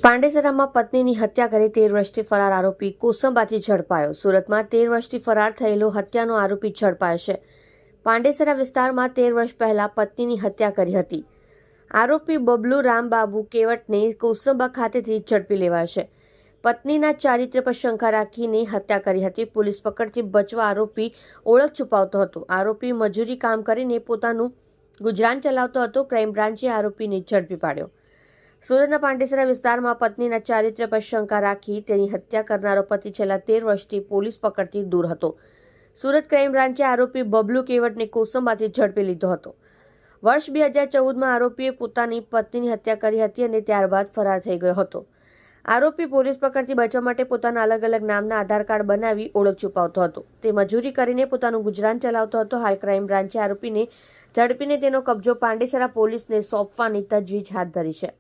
પાંડેસરામાં પત્નીની હત્યા કરી 13 વર્ષથી ફરાર આરોપી કોસંબાથી ઝડપાયો। સુરતમાં 13 વર્ષથી ફરાર થયેલો હત્યાનો આરોપી ઝડપાયો છે। પાંડેસરા વિસ્તારમાં 13 વર્ષ પહેલા પત્નીની હત્યા કરી હતી। આરોપી બબલુ રામબાબુ કેવટને કોસંબા ખાતેથી ઝડપી લેવાયો છે। પત્નીના ચારિત્ર્ય પર શંકા રાખીને હત્યા કરી હતી। પોલીસ પકડથી બચવા આરોપી ઓળખ છુપાવતો હતો। આરોપી મજૂરી કામ કરીને પોતાનું ગુજરાન ચલાવતો હતો। ક્રાઇમ બ્રાન્ચે આરોપીને ઝડપી પાડ્યો। સુરતના પાંડેસરા વિસ્તારમાં પત્નીના ચારિત્ર્ય પર શંકા રાખી તેની હત્યા કરનારો પતિ છેલ્લા 13 વર્ષથી પોલીસ પકડથી દૂર હતો। સુરત ક્રાઇમ બ્રાન્ચે આરોપી બબલુ કેવટને કોસંબાથી ઝડપી લીધો હતો। વર્ષ 2014માં આરોપીએ પોતાની પત્નીની હત્યા કરી હતી અને ત્યારબાદ ફરાર થઈ ગયો હતો। આરોપી પોલીસ પકડથી બચવા માટે પોતાના અલગ અલગ નામના આધાર કાર્ડ બનાવી ઓળખ છુપાવતો હતો। તે મજૂરી કરીને પોતાનું ગુજરાન ચલાવતો હતો। હાલ ક્રાઇમ બ્રાન્ચે આરોપીને ઝડપીને તેનો કબજો પાંડેસરા પોલીસને સોંપવાની તજવીજ હાથ ધરી છે।